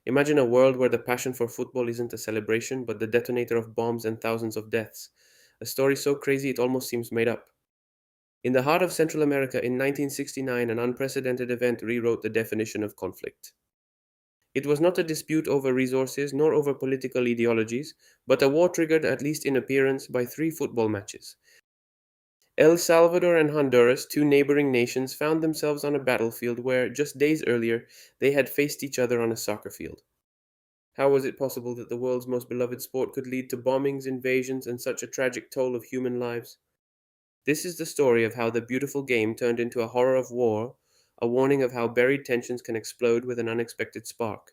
Imagine a world where the passion for football isn't a celebration, but the detonator of bombs and thousands of deaths. A story so crazy it almost seems made up. In the heart of Central America in 1969, an unprecedented event rewrote the definition of conflict. It was not a dispute over resources nor over political ideologies, but a war triggered, at least in appearance, by three football matches. El Salvador and Honduras, two neighboring nations, found themselves on a battlefield where, just days earlier, they had faced each other on a soccer field. How was it possible that the world's most beloved sport could lead to bombings, invasions, and such a tragic toll of human lives? This is the story of how the beautiful game turned into a horror of war, a warning of how buried tensions can explode with an unexpected spark.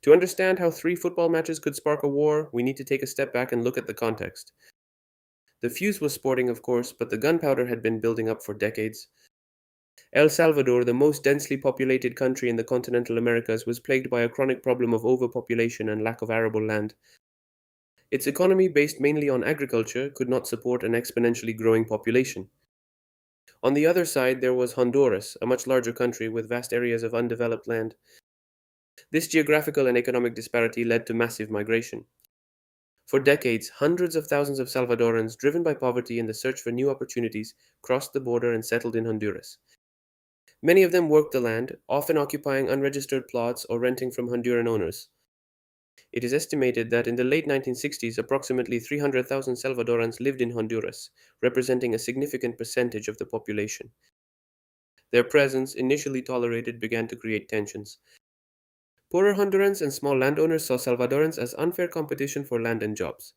To understand how three football matches could spark a war, we need to take a step back and look at the context. The fuse was sporting, of course, but the gunpowder had been building up for decades. El Salvador, the most densely populated country in the continental Americas, was plagued by a chronic problem of overpopulation and lack of arable land. Its economy, based mainly on agriculture, could not support an exponentially growing population. On the other side, there was Honduras, a much larger country with vast areas of undeveloped land. This geographical and economic disparity led to massive migration. For decades, hundreds of thousands of Salvadorans, driven by poverty and the search for new opportunities, crossed the border and settled in Honduras. Many of them worked the land, often occupying unregistered plots or renting from Honduran owners. It is estimated that in the late 1960s, approximately 300,000 Salvadorans lived in Honduras, representing a significant percentage of the population. Their presence, initially tolerated, began to create tensions. Poorer Hondurans and small landowners saw Salvadorans as unfair competition for land and jobs.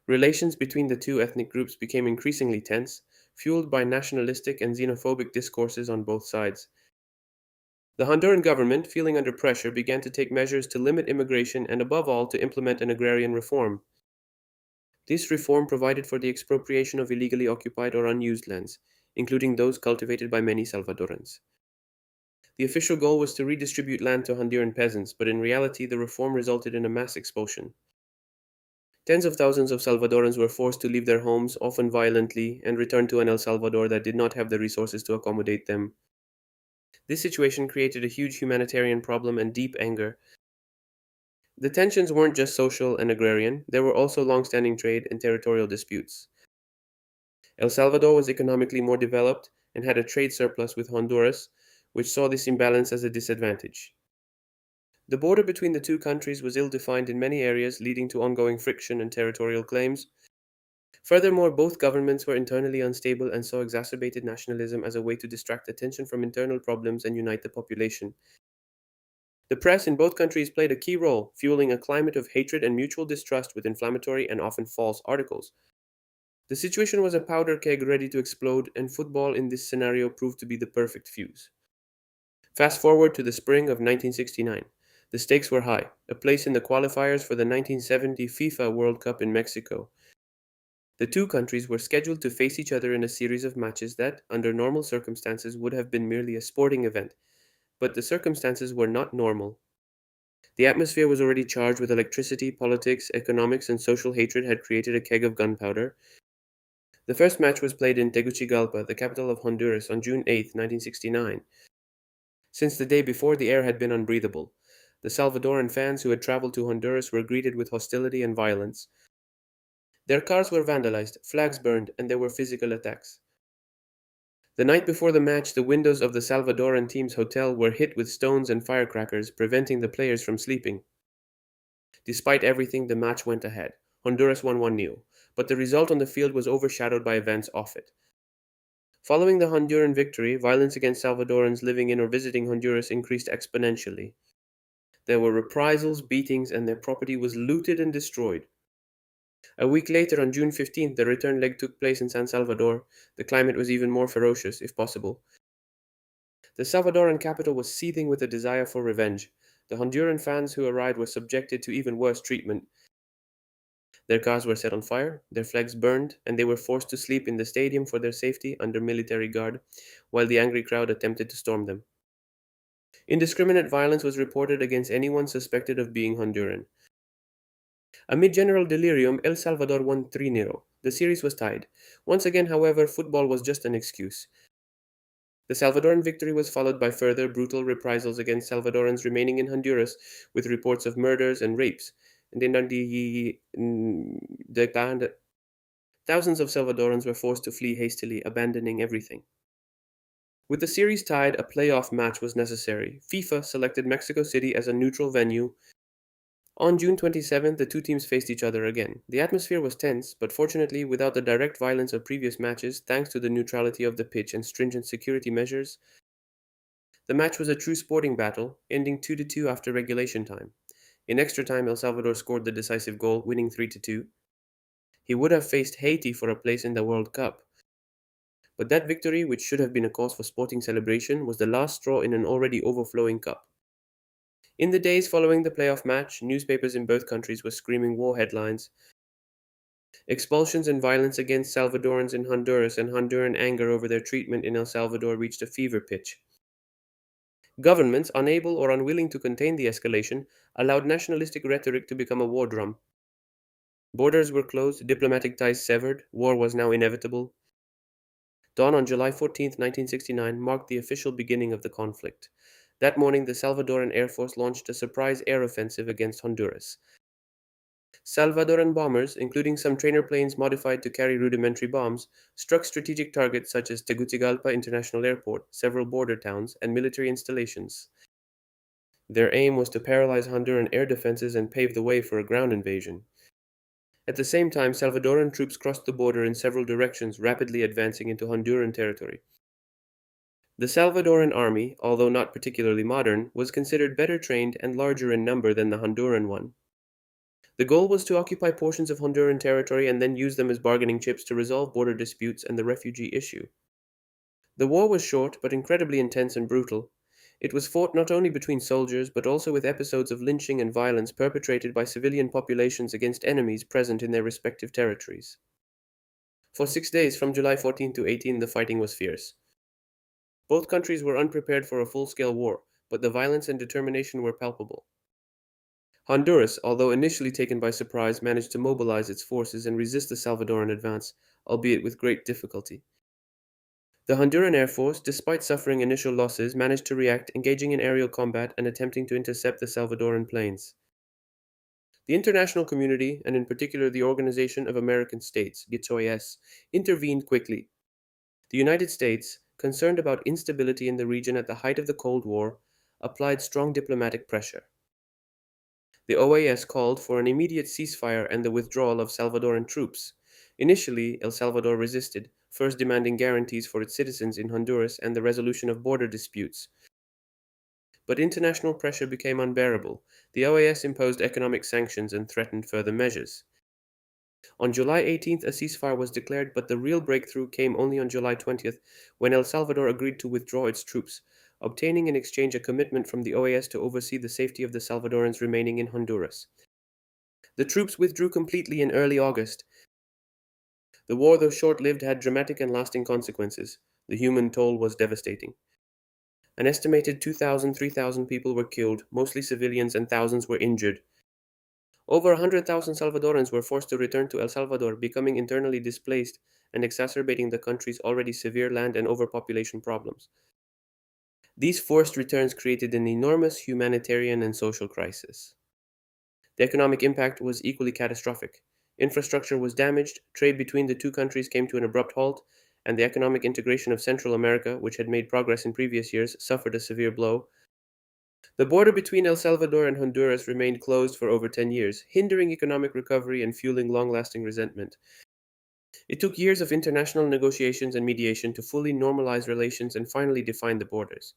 Relations between the two ethnic groups became increasingly tense, fueled by nationalistic and xenophobic discourses on both sides. The Honduran government, feeling under pressure, began to take measures to limit immigration and, above all, to implement an agrarian reform. This reform provided for the expropriation of illegally occupied or unused lands, including those cultivated by many Salvadorans. The official goal was to redistribute land to Honduran peasants, but in reality, the reform resulted in a mass expulsion. Tens of thousands of Salvadorans were forced to leave their homes, often violently, and return to an El Salvador that did not have the resources to accommodate them. This situation created a huge humanitarian problem and deep anger. The tensions weren't just social and agrarian, there were also long-standing trade and territorial disputes. El Salvador was economically more developed and had a trade surplus with Honduras, which saw this imbalance as a disadvantage. The border between the two countries was ill-defined in many areas, leading to ongoing friction and territorial claims. Furthermore, both governments were internally unstable and saw exacerbated nationalism as a way to distract attention from internal problems and unite the population. The press in both countries played a key role, fueling a climate of hatred and mutual distrust with inflammatory and often false articles. The situation was a powder keg ready to explode, and football in this scenario proved to be the perfect fuse. Fast forward to the spring of 1969. The stakes were high, a place in the qualifiers for the 1970 FIFA World Cup in Mexico. The two countries were scheduled to face each other in a series of matches that, under normal circumstances, would have been merely a sporting event. But the circumstances were not normal. The atmosphere was already charged with electricity, politics, economics, and social hatred had created a keg of gunpowder. The first match was played in Tegucigalpa, the capital of Honduras, on June 8, 1969. Since the day before, the air had been unbreathable. The Salvadoran fans who had traveled to Honduras were greeted with hostility and violence. Their cars were vandalized, flags burned, and there were physical attacks. The night before the match, the windows of the Salvadoran team's hotel were hit with stones and firecrackers, preventing the players from sleeping. Despite everything, the match went ahead. Honduras won 1-0, but the result on the field was overshadowed by events off it. Following the Honduran victory, violence against Salvadorans living in or visiting Honduras increased exponentially. There were reprisals, beatings, and their property was looted and destroyed. A week later, on June 15th, the return leg took place in San Salvador. The climate was even more ferocious, if possible. The Salvadoran capital was seething with a desire for revenge. The Honduran fans who arrived were subjected to even worse treatment. Their cars were set on fire, their flags burned, and they were forced to sleep in the stadium for their safety under military guard, while the angry crowd attempted to storm them. Indiscriminate violence was reported against anyone suspected of being Honduran. Amid general delirium, El Salvador won 3-0. The series was tied. Once again, however, football was just an excuse. The Salvadoran victory was followed by further brutal reprisals against Salvadorans remaining in Honduras, with reports of murders and rapes. And thousands of Salvadorans were forced to flee hastily, abandoning everything. With the series tied, a playoff match was necessary. FIFA selected Mexico City as a neutral venue. On June 27th, the two teams faced each other again. The atmosphere was tense, but fortunately without the direct violence of previous matches, thanks to the neutrality of the pitch and stringent security measures. The match was a true sporting battle, ending 2-2 after regulation time. In extra time, El Salvador scored the decisive goal, winning 3-2. He would have faced Haiti for a place in the World Cup. But that victory, which should have been a cause for sporting celebration, was the last straw in an already overflowing cup. In the days following the playoff match, newspapers in both countries were screaming war headlines. Expulsions and violence against Salvadorans in Honduras and Honduran anger over their treatment in El Salvador reached a fever pitch. Governments, unable or unwilling to contain the escalation, allowed nationalistic rhetoric to become a war drum. Borders were closed, diplomatic ties severed, war was now inevitable. Dawn on July 14, 1969, marked the official beginning of the conflict. That morning, the Salvadoran Air Force launched a surprise air offensive against Honduras. Salvadoran bombers, including some trainer planes modified to carry rudimentary bombs, struck strategic targets such as Tegucigalpa International Airport, several border towns, and military installations. Their aim was to paralyze Honduran air defenses and pave the way for a ground invasion. At the same time, Salvadoran troops crossed the border in several directions, rapidly advancing into Honduran territory. The Salvadoran army, although not particularly modern, was considered better trained and larger in number than the Honduran one. The goal was to occupy portions of Honduran territory and then use them as bargaining chips to resolve border disputes and the refugee issue. The war was short but incredibly intense and brutal. It was fought not only between soldiers but also with episodes of lynching and violence perpetrated by civilian populations against enemies present in their respective territories. For 6 days, from July 14 to 18, the fighting was fierce. Both countries were unprepared for a full-scale war, but the violence and determination were palpable. Honduras, although initially taken by surprise, managed to mobilize its forces and resist the Salvadoran advance, albeit with great difficulty. The Honduran Air Force, despite suffering initial losses, managed to react, engaging in aerial combat and attempting to intercept the Salvadoran planes. The international community, and in particular the Organization of American States, GITOAS, intervened quickly. The United States, concerned about instability in the region at the height of the Cold War, applied strong diplomatic pressure. The OAS called for an immediate ceasefire and the withdrawal of Salvadoran troops. Initially, El Salvador resisted, first demanding guarantees for its citizens in Honduras and the resolution of border disputes. But international pressure became unbearable. The OAS imposed economic sanctions and threatened further measures. On July 18th, a ceasefire was declared, but the real breakthrough came only on July 20th, when El Salvador agreed to withdraw its troops, obtaining in exchange a commitment from the OAS to oversee the safety of the Salvadorans remaining in Honduras. The troops withdrew completely in early August. The war, though short-lived, had dramatic and lasting consequences. The human toll was devastating. An estimated 3,000 people were killed, mostly civilians, and thousands were injured. Over 100,000 Salvadorans were forced to return to El Salvador, becoming internally displaced and exacerbating the country's already severe land and overpopulation problems. These forced returns created an enormous humanitarian and social crisis. The economic impact was equally catastrophic. Infrastructure was damaged, trade between the two countries came to an abrupt halt, and the economic integration of Central America, which had made progress in previous years, suffered a severe blow. The border between El Salvador and Honduras remained closed for over 10 years, hindering economic recovery and fueling long-lasting resentment. It took years of international negotiations and mediation to fully normalize relations and finally define the borders.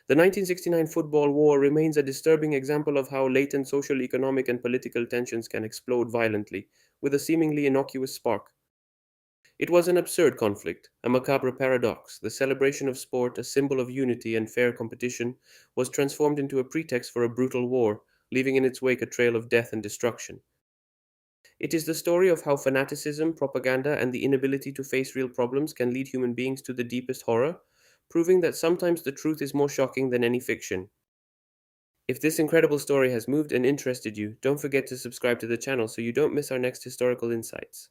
The 1969 football war remains a disturbing example of how latent social, economic, and political tensions can explode violently, with a seemingly innocuous spark. It was an absurd conflict, a macabre paradox. The celebration of sport, a symbol of unity and fair competition, was transformed into a pretext for a brutal war, leaving in its wake a trail of death and destruction. It is the story of how fanaticism, propaganda, and the inability to face real problems can lead human beings to the deepest horror, proving that sometimes the truth is more shocking than any fiction. If this incredible story has moved and interested you, don't forget to subscribe to the channel so you don't miss our next historical insights.